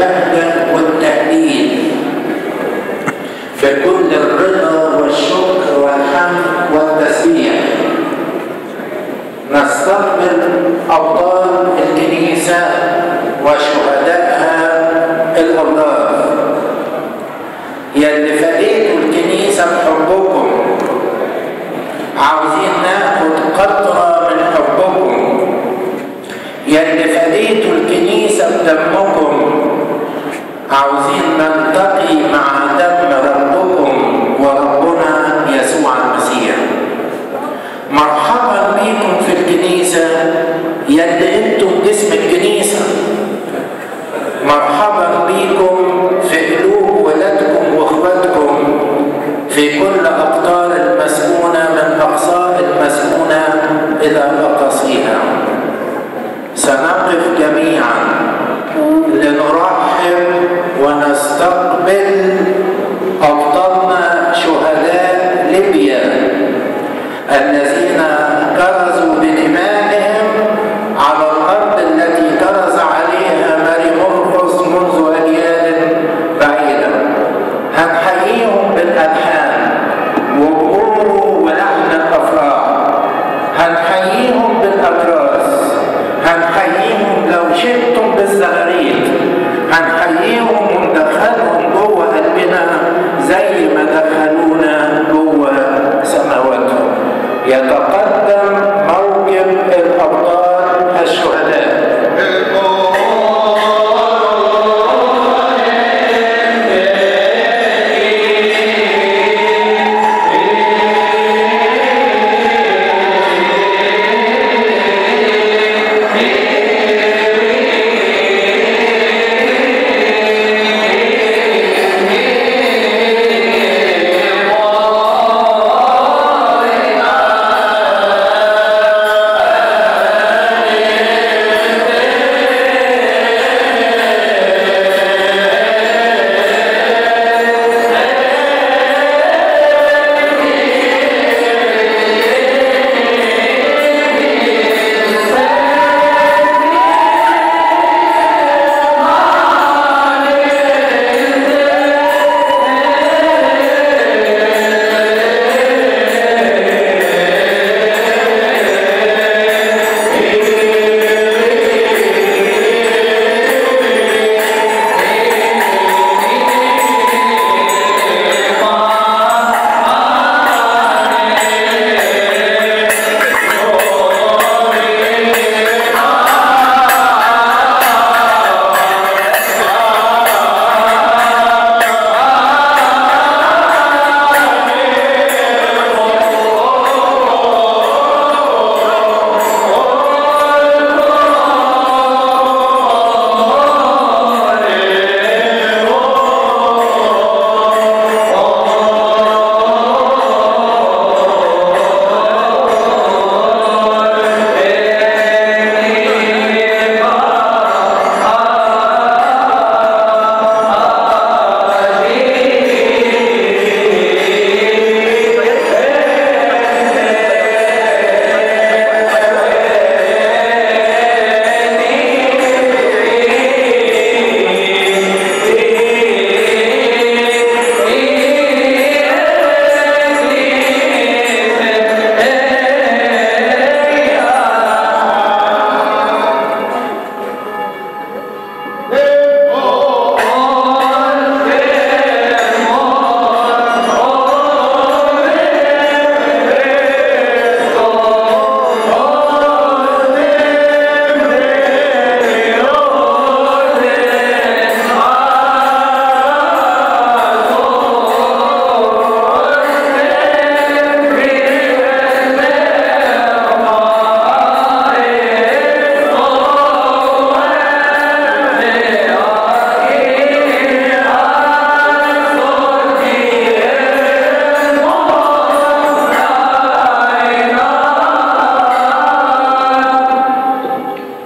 بالبهجة والتهليل بكل الرضا والشكر والحمد والتسبيح نستقبل أبطال الكنيسة وشهدائها الأبرار يلي فديتوا الكنيسة بحبكم، عاوزين ناخد قطرة من حبكم، يلي فديتوا الكنيسة بدمكم، عاوزين نلتقي مع دم ربكم وربنا يسوع المسيح. مرحبا بكم في الكنيسة يلي انتم جسم الكنيسة، مرحبا بكم في قلوب ولادكم واخواتكم في كل أقطار المسكونة من أقصاء المسكونة إلى أقاصيها. سنقف جميعا لنرحب ونستقبل أبطالنا شهداء ليبيا الذين كرزوا بدمائهم على الأرض التي كرز عليها ماري مرقس منذ أجيال بعيدة. هنحييهم بالألحان وبهور ولحن الأفراح، هنحييهم بالأكراس، هنحييهم لو شئتم بالزغاريد، هنحييهم وندخلهم جوه قلبنا زي ما دخلونا جوه سماواتهم. يتقدم موكب الأبطال الشهداء.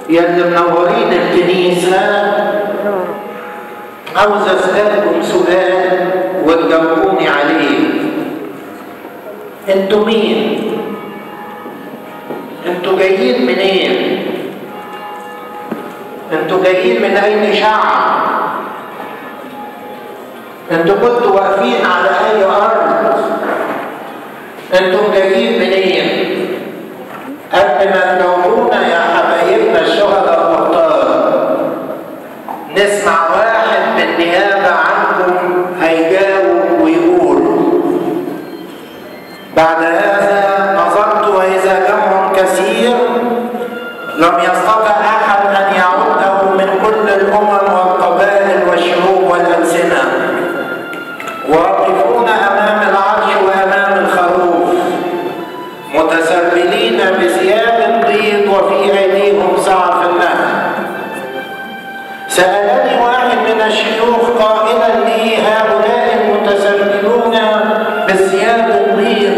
يلي منورين الكنيسة، عاوز أسألكم سؤال وتجاوبوني عليه. انتوا مين؟ انتوا جايين منين؟ انتوا جايين من أي شعب؟ انتوا كنتوا واقفين على اي ارض؟ انتوا جايين منين؟ قبل ما تجاوبونا يا حبايبنا الشهداء الابطال، نسمع واحد بالنيابه عنكم هيجاوب ويقول. بعد هذا نظرت واذا جمع كثير لم يستطع احد ان يعده من كل الامم والقبائل والشعوب والالسنه، واقفون امام العرش وامام الخروف متسربلين بثياب بيض وفي ايديهم سعف النهر. سالني واحد من الشيوخ قائلا لي: هؤلاء المتسربلون بالثياب البيض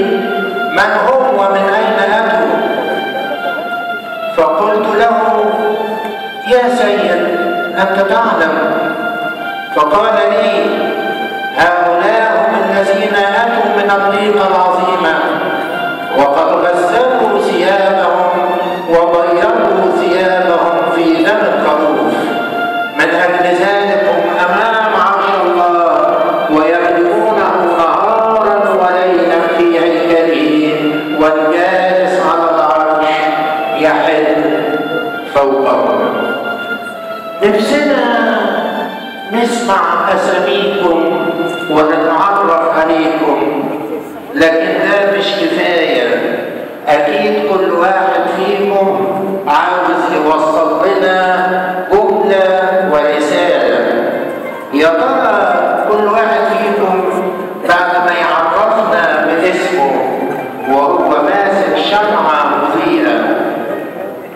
من هم ومن اين اتوا؟ فقلت له: يا سيد انت تعلم. فقال لي: هؤلاء هم الذين اتوا من الضيقه العظيمه وقد غسلوا ثيابهم وبيضوا ثيابهم في دم الخروف، من اجل ذلك هم امام عرش الله ويخدمونه نهارا وليلا في هيكله، والجالس على العرش يحل فوقهم. نفسنا نسمع اساميكم ونتعرف عليكم، لكن ده مش كفايه. اكيد كل واحد فيكم عاوز يوصل لنا جمله ورساله. يا ترى كل واحد فيكم بعد ما يعرفنا باسمه وهو ماسك شمعه مضيئه،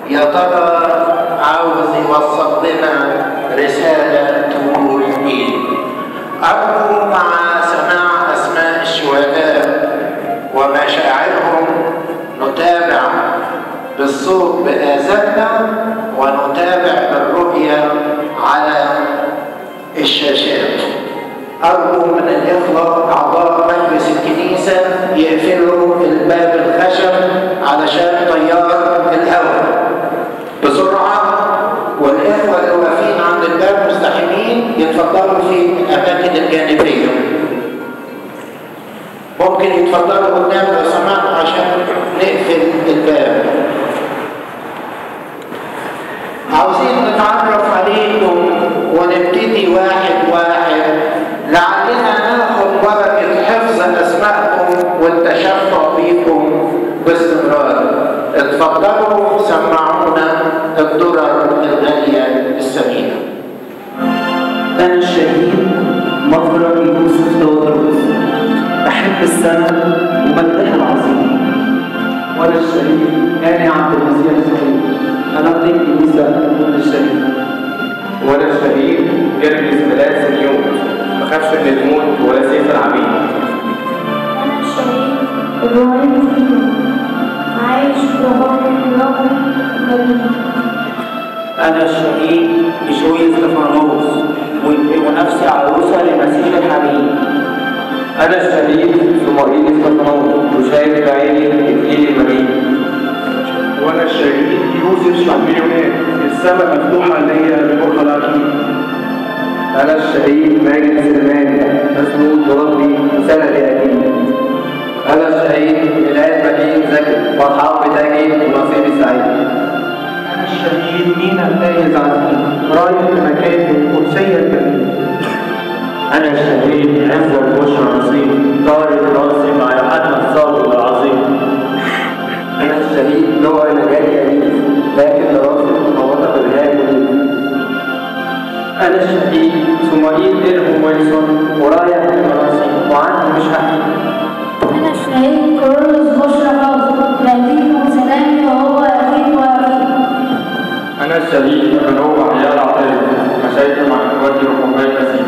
يا ترى عاوز يوصل لنا رساله تقول ايه؟ أرجو مع سماع أسماء الشهداء ومشاعرهم نتابع بالصوت بآذاننا ونتابع بالرؤية على الشاشات. أرجو من الإخوة أعضاء مجلس الكنيسة يقفلوا الباب الخشب علشان تيار الهواء بسرعة، والإخوة اللي واقفين عند الباب مستحيلين يتفضلوا في الأماكن الجانبية. ممكن يتفضلوا قدام لو سمحت عشان نقفل الباب. عاوزين نتعرف عليكم ونبتدي واحد واحد لعلنا ناخد بركة حفظ أسمائكم والتشفع بيكم باستمرار. اتفضلوا سمعونا الدرر الغالية الثمينة. أنا الشهيد مفرج يوسف تودروس، بحب السماء ومجدها العظيم. وأنا الشهيد هاني عبد المسيح الصغير، أنا ابن الكنيسة الشهيد. وأنا الشهيد جرجس ملاك سنيون، ما خافش من الموت ولا سيف العبيد. أنا الشهيد إبراهيم سنيون، عايش وهون ربي مدينة. أنا الشهيد بشوي استفانوس، ونفسي عروسة لمسيح الحبيب. أنا الشهيد سمائيل استفانوس، وشايف بعيني إكليل المجيد. وأنا الشهيد يوسف شعبيونات، السماء مفتوحة ليا ببرج العقيد. أنا الشهيد ماجد سليمان، مسنود بربي سندي أكيد. أنا الشهيد ميلاد مدين زكي، فرحان بتاجي ونصيبي سعيد. أنا الشهيد مينا فايز عزيز، رايح لمكاتب القدسية الجميلة. أنا الشهيد عزة البشرى نصيب، طارق راسي مع يوحنا الصادق العظيم. أنا الشهيد نوع نجاتي أنيس، لكن دراسة مواقف الهام. أنا الشهيد سمائيل إرهو ويلسون، ورايح لمراسي وعندي مش حقيقي. أنا الشهيد كورولوس بشرى حافظ، بهديكم سلامي وهو أكيد وأكيد. أنا الشهيد بنوع عيال عطية، مشايخ مع إخواتي وقبائل مسيح.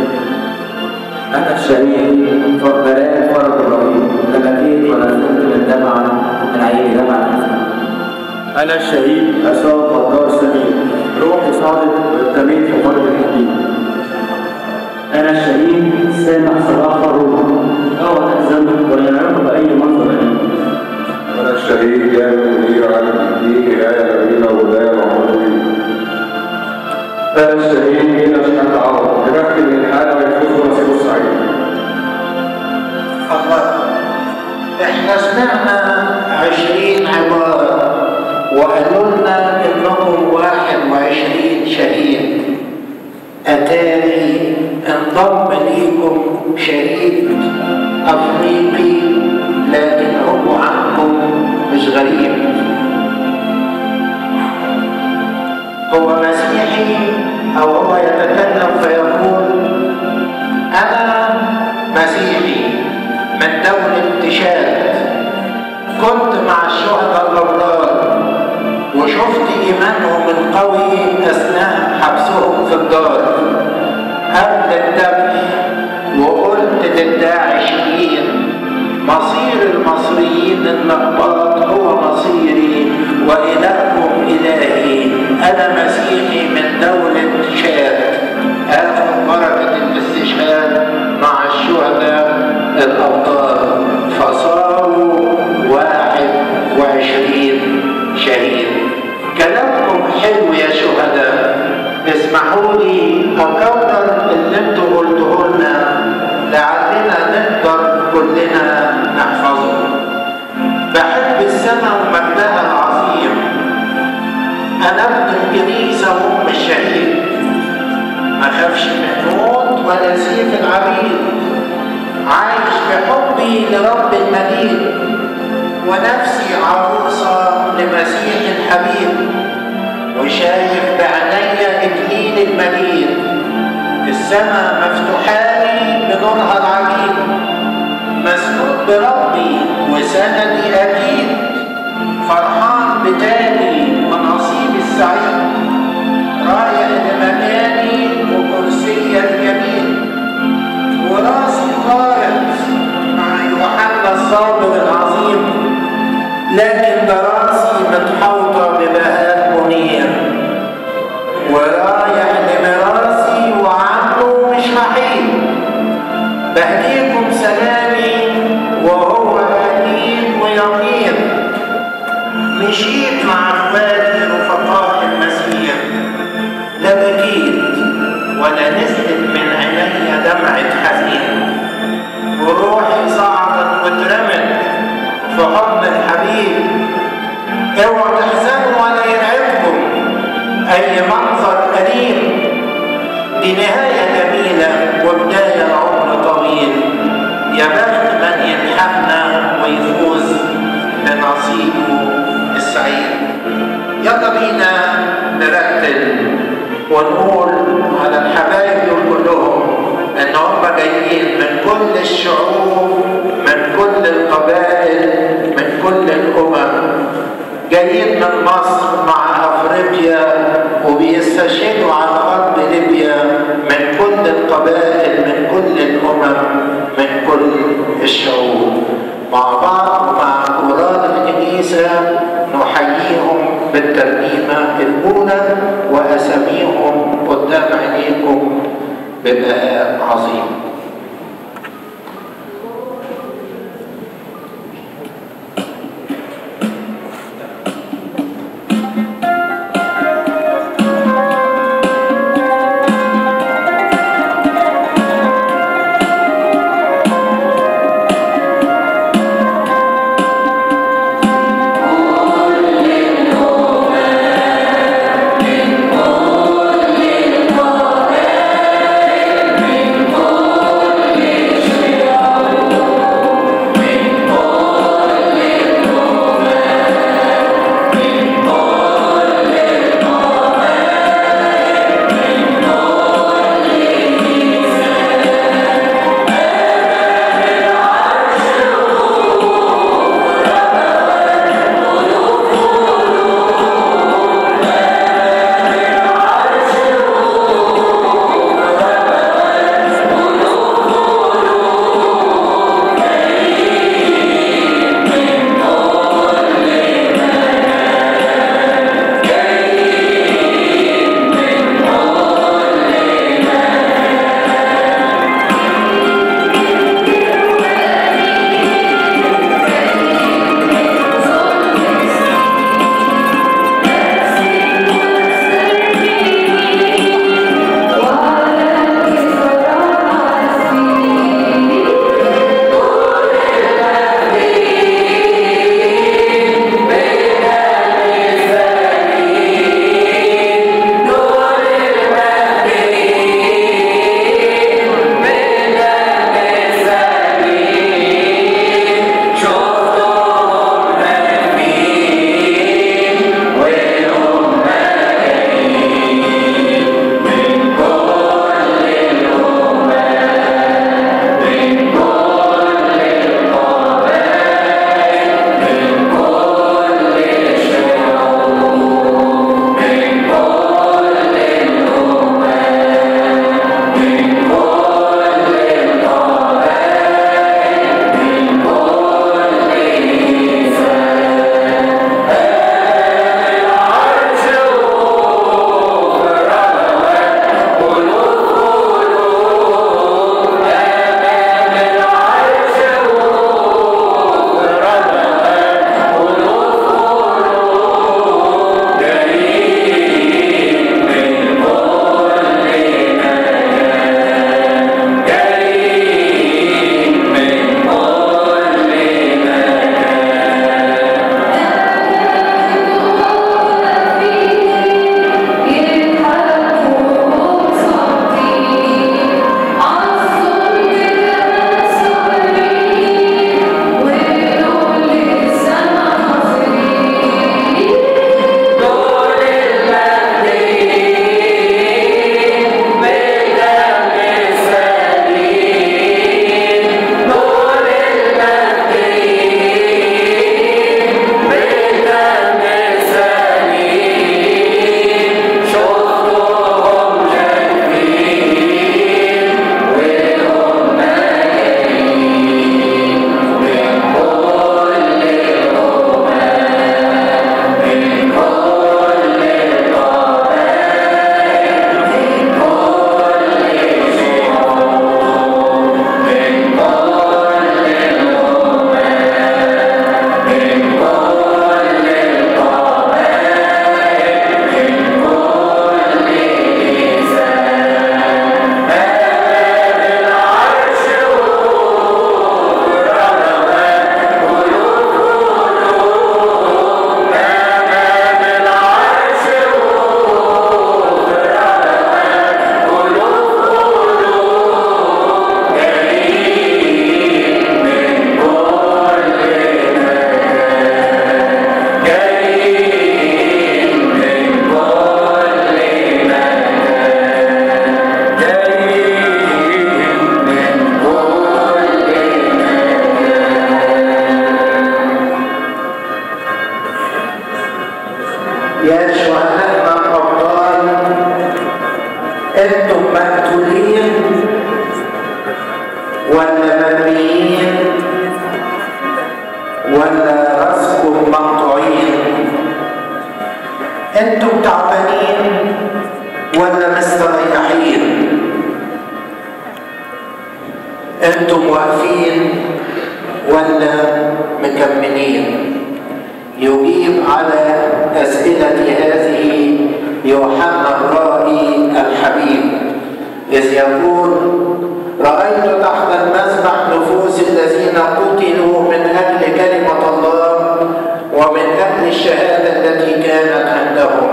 أنا الشهيد فربلان فرج الرهيب، لا بكيت ولا زلت من دمعة من عيني دمعة. أنا الشهيد أساد غدار سمير، روحي صادق والتميت في فرج الحبيب. أنا الشهيد سامح صلاح فاروق، أوعى تحزن ولا يعرف بأي منظر أليم. أنا الشهيد جابر منير على الدين آية جميلة ولاية العمرية. أنا الشهيد مينا شحات عوض، بمكتب من الحالة ويفوز بنصيبه السعيد. أتاني انضم ليكم شهيد أفريقي، لكن هو عنكم مش غريب، هو مسيحي أو هو يتكلم فيقول أنا مسيحي من دولة تشاد، كنت مع الشهداء الأبرار وشفت إيمانهم القوي أثناء حبسهم في الدار قبل الذبح، وقلت للداعشين مصير المصريين النقاط هو مصيري وإلهكم إلهي، أنا مسيحي من دولة تشاد، آخذ بركة الاستشهاد مع الشهداء الأبطال، فصاروا 21 شهيد. كلامكم حلو يا شهداء، اسمحوا لي أكرر اللي انتوا قلتوه لنا لعلنا نقدر كلنا نحفظه. بحب السماء ومجدها العظيم، أنا ابن الكنيسة وأم الشهيد، ما خافش من موت ولا سيف العبيد، عايش بحبي لرب المجيد ونفسي عروسة لمسيح الحبيب، وشايف بعينيا إكليل المجيد، السماء مفتوحالي بنورها العجيب، مسنود بربي وسندي أكيد، فرحان بتاني ونصيبي السعيد، رايح لمكاني وكرسي الجميل، وراسي طارت مع يوحنا الصابر العظيم، لكن دراسي متحوطة ببهاء منير، ورايح لمراسي وعنه مش هحيد، بهديكم سلامي وهو أكيد ويقين، مشيت مع اخواتي رفقاء المسيح، لا بكيت ولا نزلت من عيني دمعة حزين، وروحي صعدت واترمت في حضن الحبيب، اوعوا تحزنوا ولا يرعبكم اي منظر أليم، دي نهاية جميلة وبداية عمر طويل، يا بخت من يلحقنا ويفوز بنصيبه السعيد. يلا بينا نرتل ونقول على الحبايب دول كلهم ان هم جايين من كل الشعوب، من كل القبائل، من كل الامم، جايين من مصر مع افريقيا وبيستشهدوا على ارض ليبيا، من كل القبائل، من كل الامم، من كل الشعوب، مع بعض مع كورال الكنيسه نحييهم بالترنيمه الاولى واساميهم قدام عينيكم ببهاء عظيم. Oh مقتولين ولا مرميين ولا راسكم مقطوعين؟ انتم تعبانين ولا مستريحين؟ انتم واقفين ولا مكملين؟ يجيب على أسئلة هذه يوحنا الرائي الحبيب إذ يقول: رأيت تحت المذبح نفوس الذين قتلوا من أجل كلمة الله ومن أجل الشهادة التي كانت عندهم،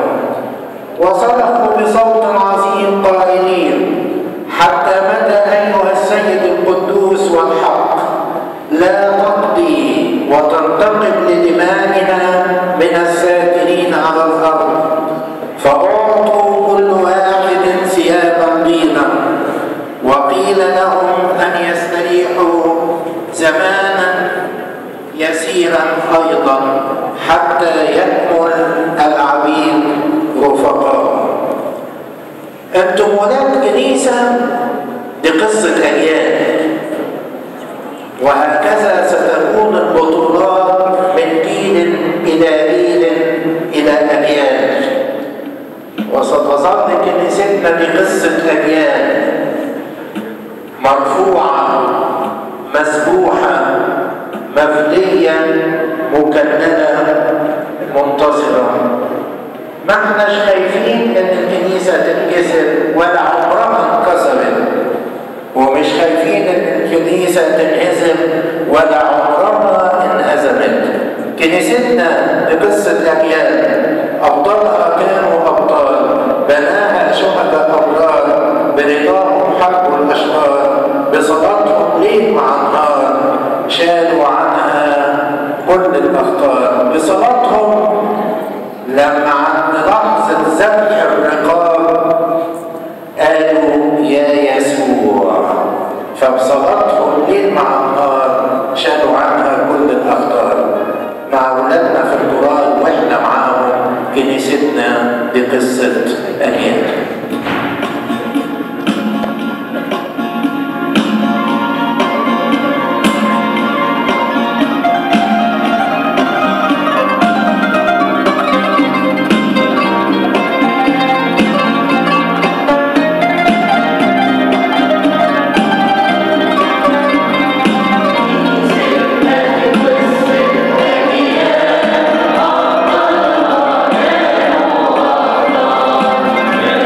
وصرخوا بصوت عظيم قائلين: حتى متى أيها السيد القدوس والحق لا تقضي وتنتقم لدمائنا من الساكنين على الأرض؟ فأعطوا كل واحد ثيابا بيضا، وقيل لهم أن يستريحوا زمانا يسيرا أيضا حتى يكمل العبيد رفقاء. أنتم ولاد كنيسة، دي قصة أجيال، وهكذا ستكون البطولات من جيل إلى جيل إلى أجيال، وستظل كنيستنا بقصة أجيال مرفوعة مسبوحة مفدية مكننة منتصرة. ما احناش خايفين ان الكنيسة تنكسر ولا عمرها انكسرت، ومش خايفين ان الكنيسة تنهزم ولا عمرها انهزمت. كنيستنا بقصة أجيال، أبطالها كانوا أبطال، بناها شهداء أبرار، برضاهم حربوا الأشرار، بصلاتهم ليل مع النهار شالوا عنها كل الأخطار، بصلاتهم لما عند لحظة ذبح الرقاب قالوا يا يسوع، فبصلاتهم ليل مع النهار شالوا عنها كل الأخطار. مع أولادنا في القرآن وإحنا معاهم، كنيستنا دي قصة أجيال. Yeah.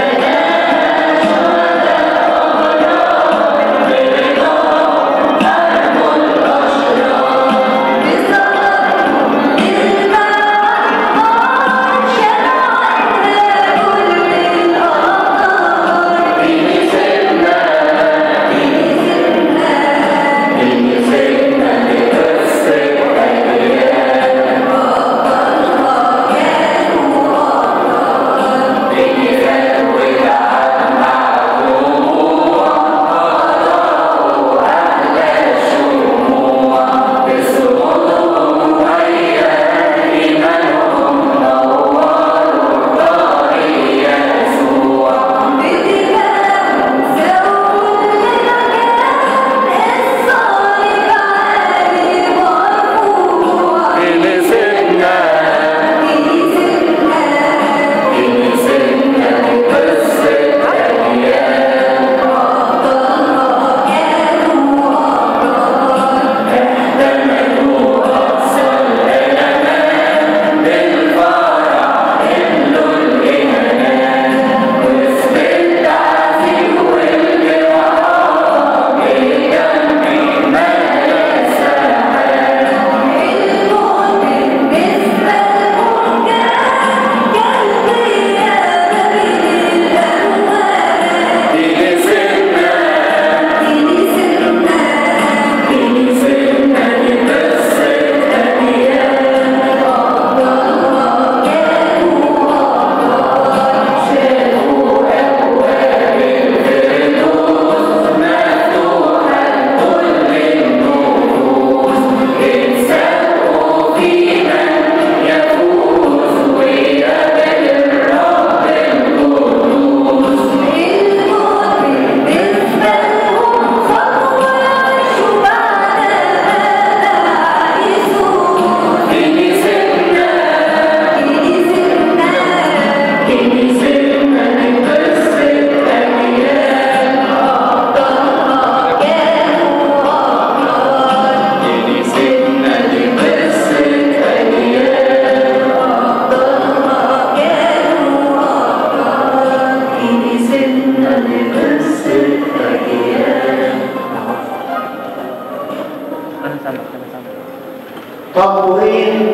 طابورين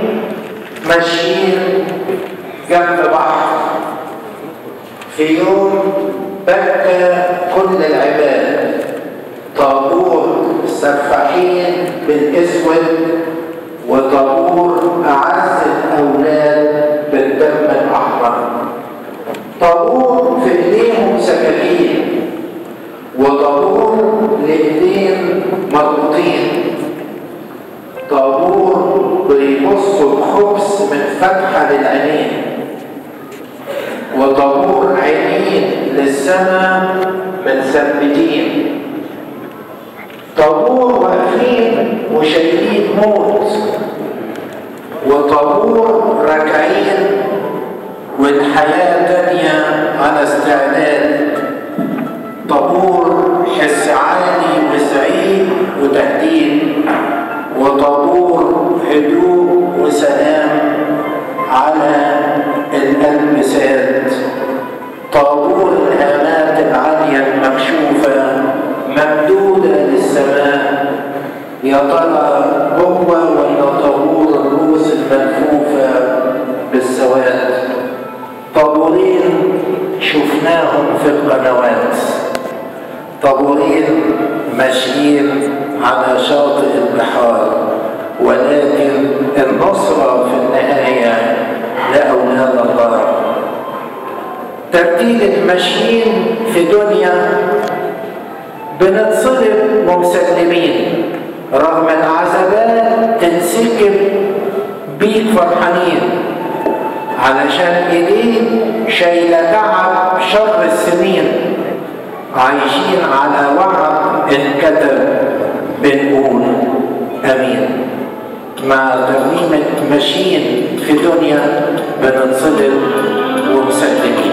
ماشيين جنب بحر. في يوم بكى كل العباد، طابور سفاحين بالاسود وطابور اعز الاولاد بالدم الاحمر. طابور في ايديهم سكاكين وطابور لايدين مربوطين. طابور بيبصوا الخبز من فتحه للعينين وطابور عينين للسماء مثبتين. طابور واقفين وشايلين موت وطابور راكعين والحياة تانية على استعداد. طابور حس عالي وسعيد وتهديد وطابور هدوء وسلام على القلب ساد. طابور الهامات العالية المكشوفة ممدودة للسماء. يا ترى هو ولا طابور الرؤوس الملفوفة بالسواد؟ طابورين شفناهم في القنوات، طابورين ماشيين على شاطئ البحار، ولكن النصرة في النهاية لأولاد الله. ترتيب ماشيين في دنيا بنتصلب ومسلمين، رغم العذابات تنسكب بيك فرحانين، علشان ايديك شايله تعب شر السنين. عايشين على وعد انكتب بنقول امين. مع ترنيمه ماشيين في دنيا بنتصلب ومسلمين.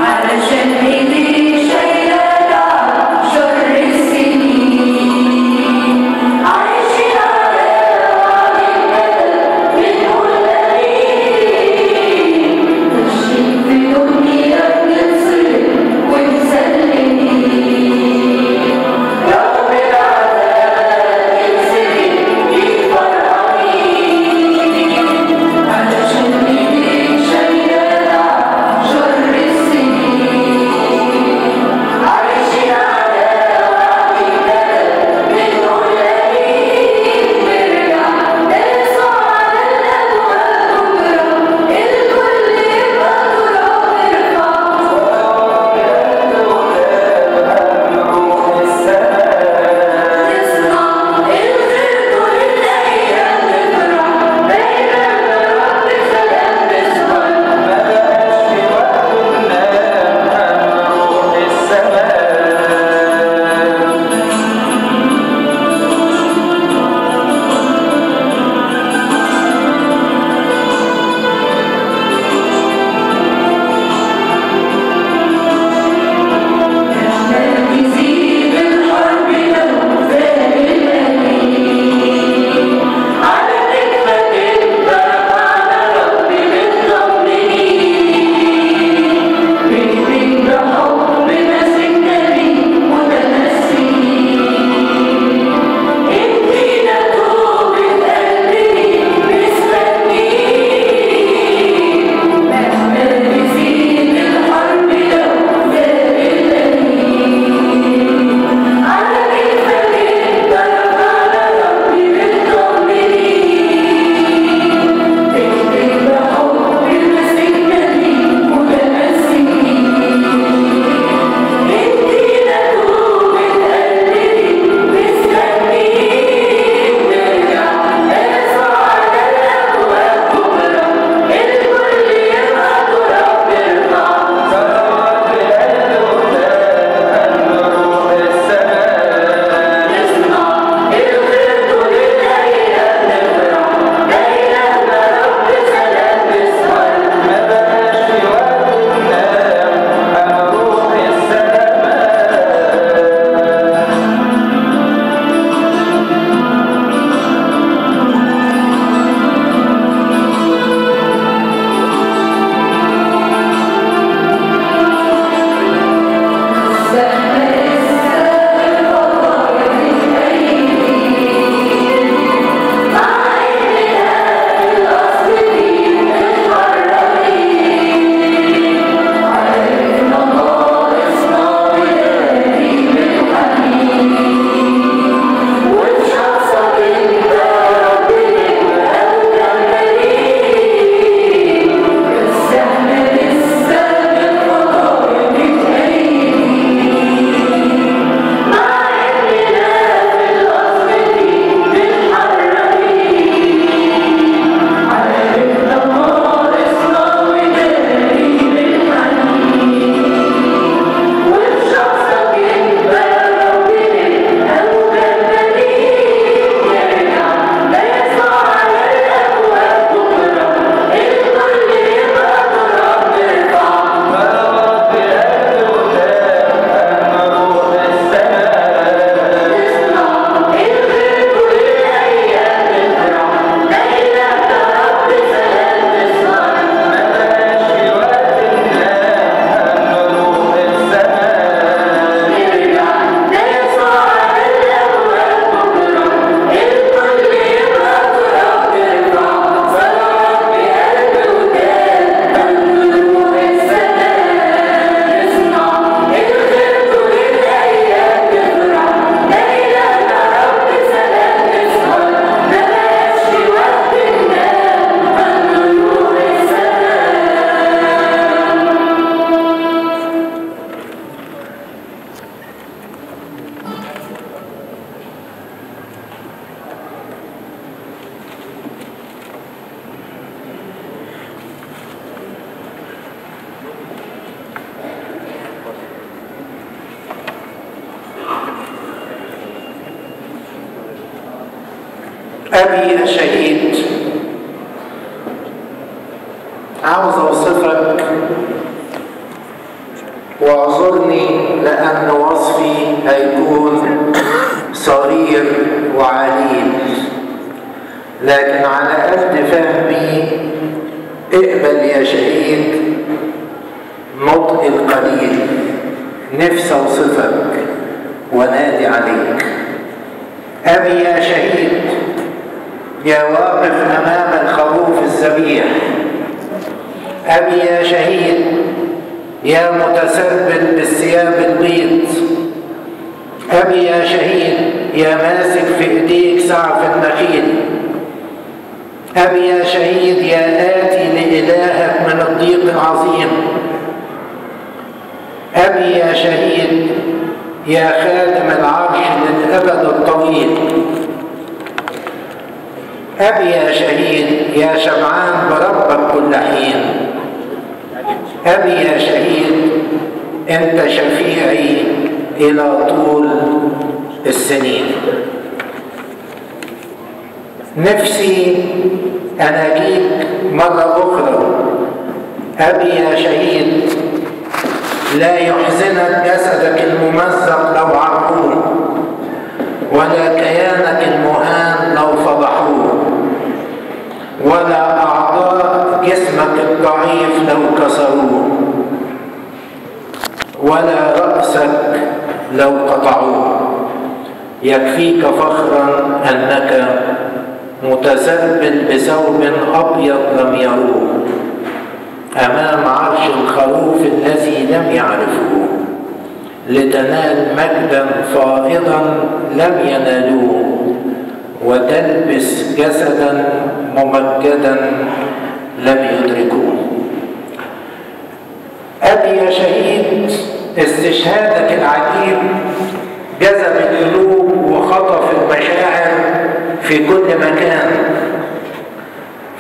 علشان ايديك شايله شر السنين. أبي الشهيد، عاوز أوصفك واعذرني لأن وصفي هيكون صغير وعليل، لكن على قد فهمي اقبل يا شهيد نطق القليل. نفسي أوصفك ونادي عليك. أبي يا شهيد، يا واقف أمام الخروف الذبيح، أبي يا شهيد، يا متسربل بالثياب البيض، أبي يا شهيد، يا ماسك في إيديك سعف النخيل، أبي يا شهيد، يا آتي لإلهك من الضيق العظيم، أبي يا شهيد، يا خادم العرش للأبد الطويل، أبي يا شهيد، يا شبعان بربك كل حين، أبي يا شهيد، أنت شفيعي إلى طول السنين. نفسي أناجيك مرة أخرى. أبي يا شهيد، لا يحزنك جسدك الممزق لو عرقوه، ولا كيانك المهان لو فضحوه، ولا أعضاء جسمك الضعيف لو كسروه، ولا رأسك لو قطعوه. يكفيك فخرا أنك متسربل بثوب أبيض لم يروه أمام عرش الخروف الذي لم يعرفوه، لتنال مجدا فائضا لم ينالوه، وتلبس جسدا ممجدا لم يدركوه. أبي يا شهيد، استشهادك العجيب جذب القلوب وخطف المشاعر في كل مكان،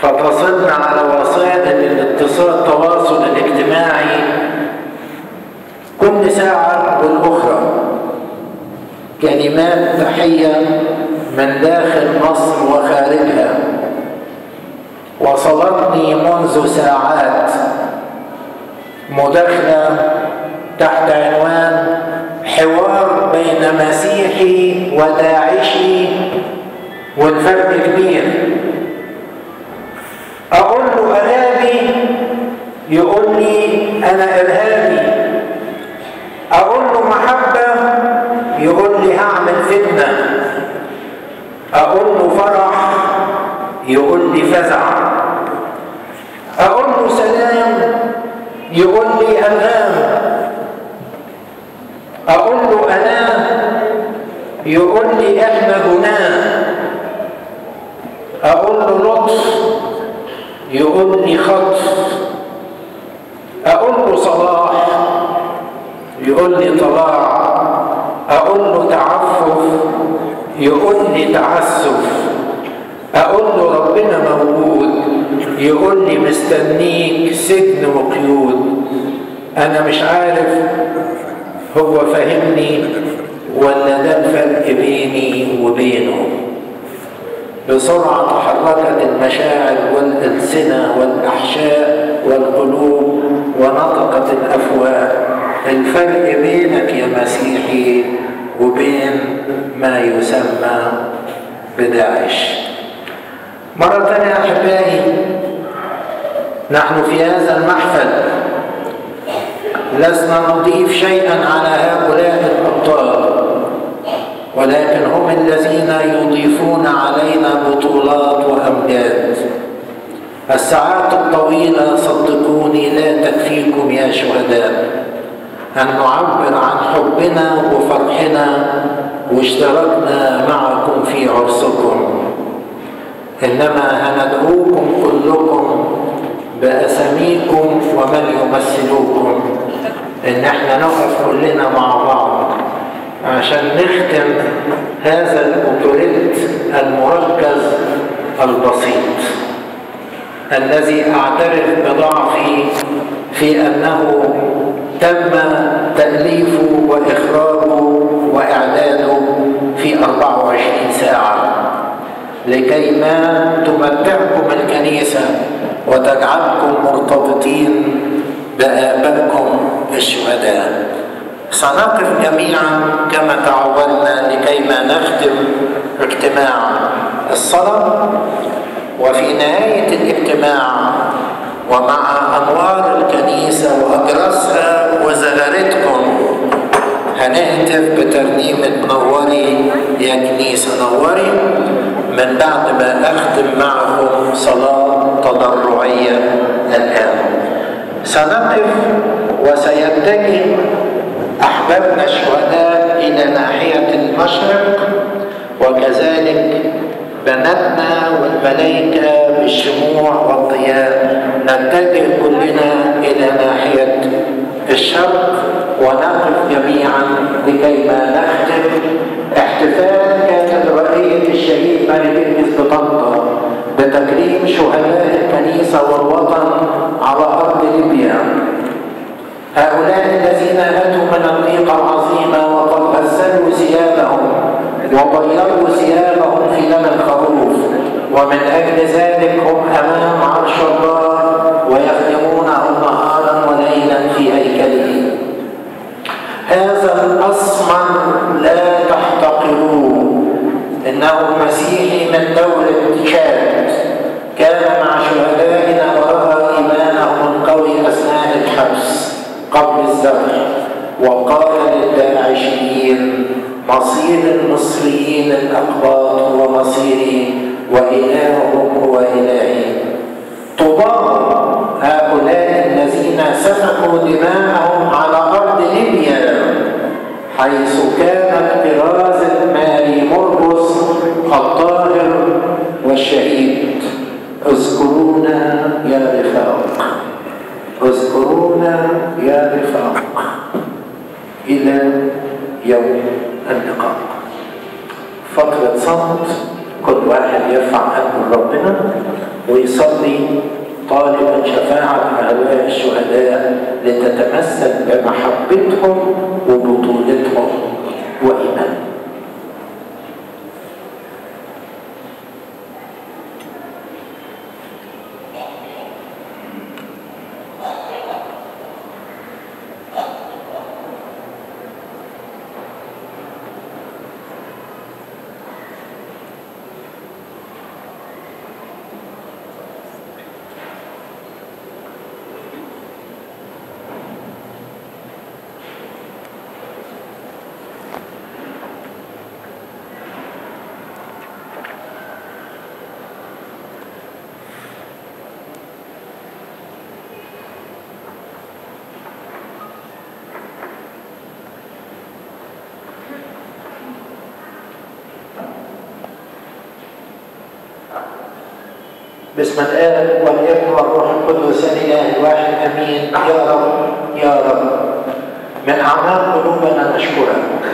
فتصلنا على وسائل التواصل الاجتماعي كل ساعة والأخرى كلمات تحية من داخل مصر وخارجها. وصلتني منذ ساعات مداخلة تحت عنوان حوار بين مسيحي وداعشي والفرق كبير. أقول له إرهابي، يقول لي أنا إرهابي. أقول له محبة، يقول لي هعمل فتنة. أقول له فرح، يقول لي فزع. أقول له سلام، يقول لي ألغام. أقول له أنا، يقول لي إحنا جناه. أقول له لطف، يقول لي خطف. أقول له صلاح، يقول لي طلاع. أقول له تعفف، يقول لي تعسف. أقول له ربنا موجود، يقول لي مستنيك سجن وقيود. أنا مش عارف هو فاهمني ولا ده الفرق بيني وبينه. بسرعة تحركت المشاعر والألسنة والأحشاء والقلوب ونطقت الأفواه. الفرق بينك يا مسيحي وبين ما يسمى بداعش. مرة ثانية أحبائي، نحن في هذا المحفل لسنا نضيف شيئا على هؤلاء الأبطال، ولكن هم الذين يضيفون علينا بطولات وأمجاد. الساعات الطويلة صدقوني لا تكفيكم يا شهداء أن نعبر عن حبنا وفرحنا واشتركنا معكم في عرسكم، إنما هندعوكم كلكم بأساميكم ومن يمثلوكم إن احنا نقف كلنا مع بعض عشان نختم هذا الأوبريت المركز البسيط الذي أعترف بضعفي في أنه تم تأليفه وإخراجه وإعداده في 24 ساعة. لكي ما تمتعكم الكنيسة وتجعلكم مرتبطين بآبائكم الشهداء. سنقف جميعا كما تعودنا لكي ما نختم اجتماع الصلاة، وفي نهاية الاجتماع ومع أنوار الكنيسة وأجراسها وزغارتكم هنهتف بترنيمة نوري يا كنيسة نوري، من بعد ما أختم معكم صلاة تضرعية الآن. سنقف وسيتجه أحبابنا الشهداء إلى ناحية المشرق، وكذلك بناتنا والملائكة بالشموع والضياء نتجه كلنا إلى ناحية الشرق ونقف جميعا لكي ما نختم احتفال كانت رؤية الشهيد ماري بطنطا بتكريم شهداء الكنيسة والوطن على أرض ليبيا. هؤلاء الذين أتوا من الضيقة العظيمة وقد غسلوا ثيابهم وبيضوا ثيابهم في دم الخروف، ومن أجل ذلك هم أمام عرش الله ويخدمونه نهارا وليلا في هيكله. هذا الأسمر لا تحتقروه، إنه مسيحي من دولة تشاد، كان مع شهدائنا ورأى إيمانهم القوي أثناء الحبس قبل الذبح، وقال للداعشيين مصير المصريين الأقباط هو مصيري وإلههم هو إلهي. طوباهم هؤلاء الذين سفكوا دماءهم على أرض ليبيا حيث كانت برازة ماري مرقس الطاهر والشهيد. اذكرونا يا رفاق، اذكرونا يا رفاق، إلى يوم اللقاء. فترة صمت، كل واحد يرفع قلبه لربنا ويصلي طالبا شفاعة هؤلاء الشهداء لتتمثل بمحبتهم وبطولتهم وإيمانهم. باسم الآب والابن والروح القدس الإله الواحد أمين. يا رب يا رب، من أعماق قلوبنا نشكرك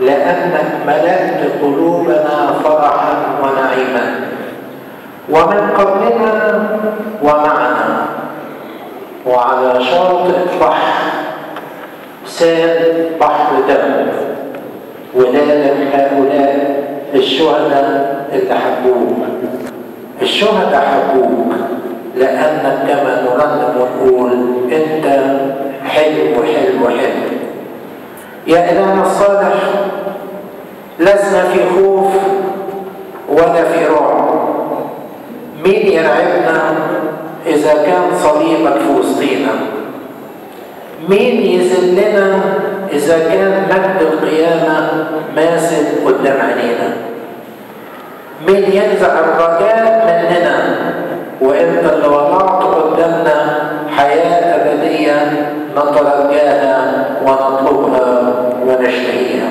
لأنك ملأت قلوبنا فرحا ونعيما، ومن قبلنا ومعنا وعلى شاطئ بحر سال بحر دم ولادك هؤلاء الشهداء اللي حبوك. الشهداء حبوك لأنك كما نرنم ونقول أنت حلو حلو حلو. يا إلهنا الصالح، لسنا في خوف ولا في رعب. مين يرعبنا إذا كان صليبك في وسطينا؟ مين يذلنا إذا كان مجد القيامة ماسك قدام عينينا؟ مين ينزع الرجاء مننا وانت اللي وضعت قدامنا حياة أبدية نترجاها ونطلبها ونشتهيها؟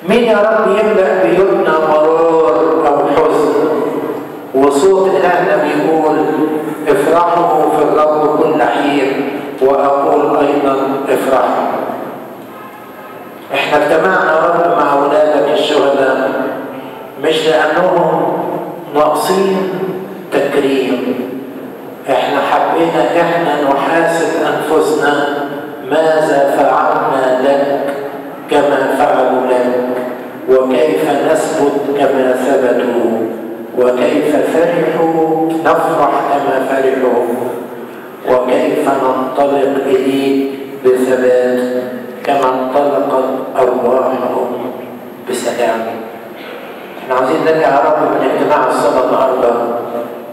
مين يا رب يملأ بيوتنا مرار أو حزن وصوت إلهنا بيقول افرحوا في الرب كل حين وأقول أيضا افرحوا؟ احنا اجتمعنا يا رب مع أولادك الشهداء مش لأنهم ناقصين تكريم، احنا حبينا احنا نحاسب أنفسنا ماذا فعلنا لك كما فعلوا لك. وكيف نثبت كما ثبتوا، وكيف فرحوا نفرح كما فرحوا، وكيف ننطلق إليك بثبات كما انطلقت أرواحهم بسلام. احنا عايزين نرجع يا رب من اجتماع الصلاة النهارده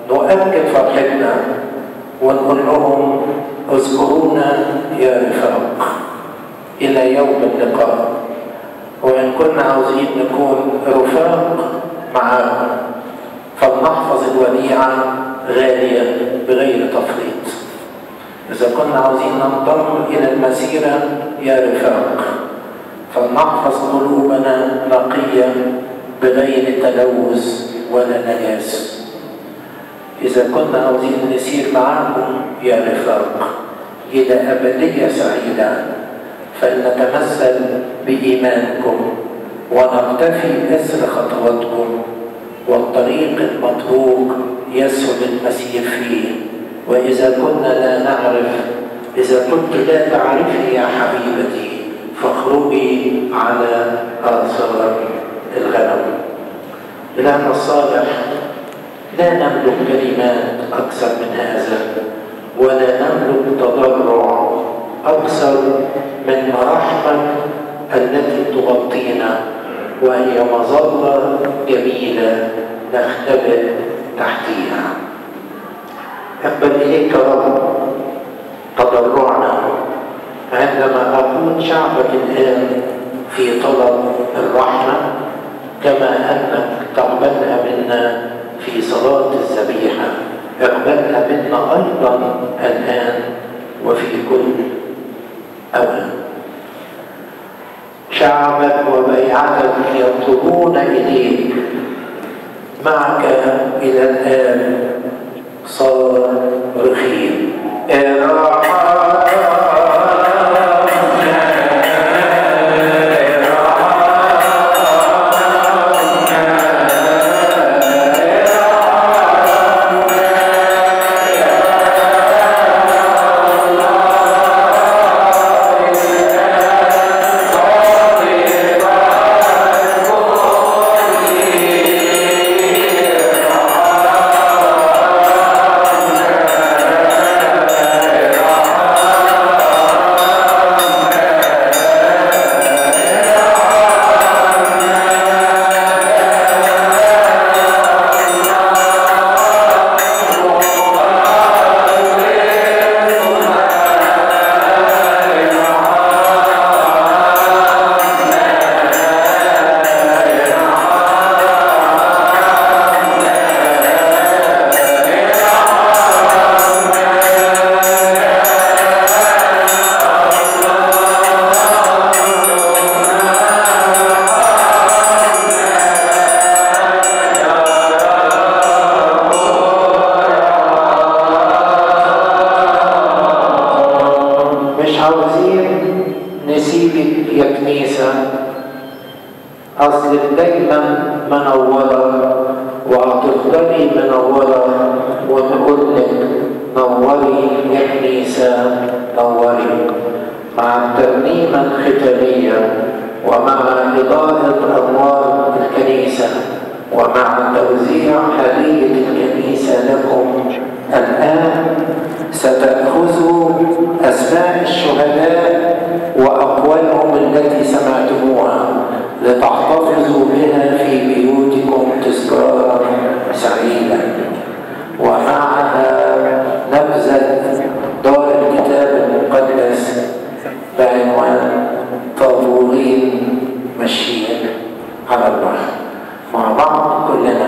نؤكد فرحتنا ونقول لهم اذكرونا يا رفاق إلى يوم اللقاء. وإن كنا عاوزين نكون رفاق معاهم فلنحفظ الوديعة غالية بغير تفريط. إذا كنا عاوزين ننضم إلى المسيرة يا رفاق فلنحفظ قلوبنا نقية بغير تلوث ولا نجاسة. إذا كنا عاوزين نسير معاكم يا رفاق إلى أبدية سعيدة فلنتمثل بإيمانكم ونقتفي أثر خطواتكم، والطريق المطروق يسهل المسير فيه. وإذا كنا لا نعرف، إذا كنت لا تعرفي يا حبيبتي فاخرجي على آثار الغنم. إلهنا الصالح لا نملك كلمات أكثر من هذا، ولا نملك تضرع أكثر من مراحمك التي تغطينا، وهي مظلة جميلة نختبئ تحتيها. اقبل إليك يا رب تضرعنا عندما أكون شعبك الآن في طلب الرحمة، كما أنك تقبلها منا في صلاة الذبيحة، اقبلها منا أيضا الآن وفي كل أوان. شعبك وبيعتك يطلبون إليك، معك إلى الآن صارخين. مع بعض كلنا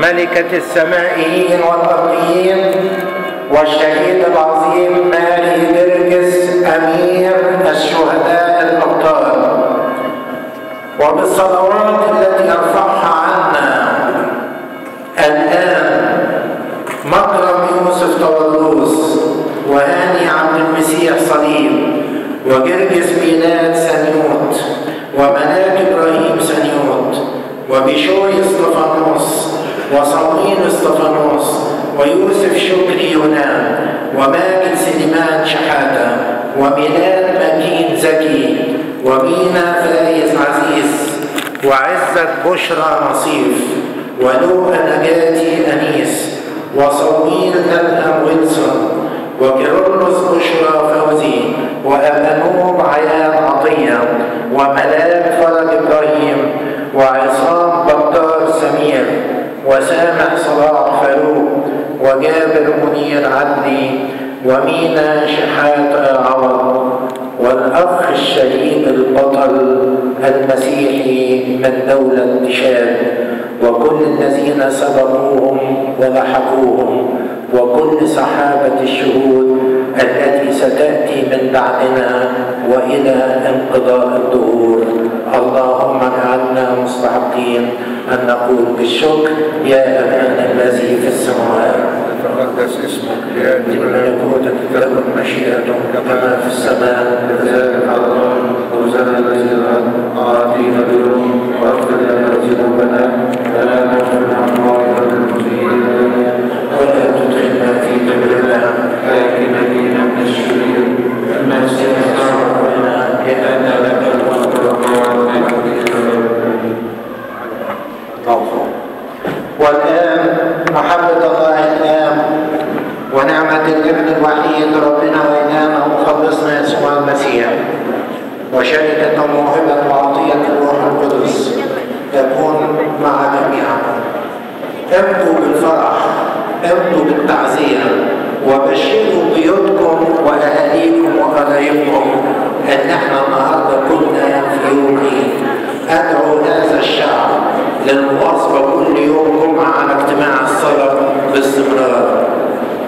ملكة السمائيين والأرضيين، والشهيد العظيم ماري جرجس أمير الشهداء الأبطال، وبالصلوات التي يرفعها عنا الآن مكرم يوسف طولوس، وهاني عبد المسيح صليب، وجرجس ميلاد سنيوت، وملاك إبراهيم سنيوت، وبشوي استفانوس، وصمويل استفانوس، ويوسف شكري يونان، وماجد سليمان شحاتة، وميلاد مكين زكي، ومينا فايز عزيز، وعزة بشرى نصيف، ولوء نجاتي أنيس، وصمويل ألهم ويلسون، وكيرلس بشرى فوزي، وأبانوب عيان عطية، وملاك فرج إبراهيم، وعصام بطار سمير، وسامح صلاح فاروق، وجابر منير عدلي، ومينا شحات عوض، والأخ الشهيد البطل المسيحي من دولة تشاد، وكل الذين سبقوهم ولحقوهم، وكل سحابة الشهود التي ستأتي من بعدنا وإلى انقضاء الدهور. اللهم اجعلنا مستحقين أن نقول بالشكر: يا أبانا الذي في السماوات، تقدس اسمك، يأتي ملكوتك، تكن مشيئتك كما في السماء كذلك على الأرض. خبزنا الذي أعطينا اليوم، واغفر لنا ذنوبنا ولا تحملنا على المسيئين، ولا تدخلنا في تجربة لكن نجينا من الشرير. المسيح ربنا لأن لك الملك والآن محبة الله الآن ونعمة الابن الوحيد ربنا وإلهنا ومخلصنا يسوع المسيح، وشركة وموهبة وعطية الروح القدس تكون مع جميعكم. ابدوا بالفرح، ابدوا بالتعزية، وبشروا بيوتكم وأهاليكم وقرايبكم أن احنا النهارده كنا في يوم عيد. أدعو هذا الشعب للمواظبة كل يوم جمعة على اجتماع الصلاة باستمرار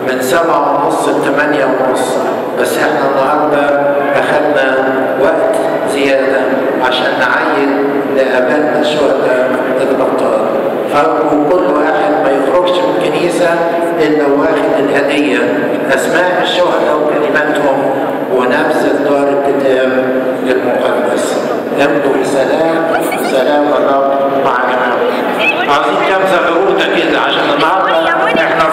من 7:30 ل 8:30، بس احنا النهارده أخذنا وقت زيادة عشان نعيد لآبائنا الشهداء الأبطال. فأرجو كل واحد ما يخرجش من الكنيسة إلا واخد الهدية، أسماء الشهداء وكلماتهم، ونبذ دار الكتاب المقدس. امضوا بسلام، سلام الرب مع جميعكم. عايزين كام زغروطة كده عشان النهارده احنا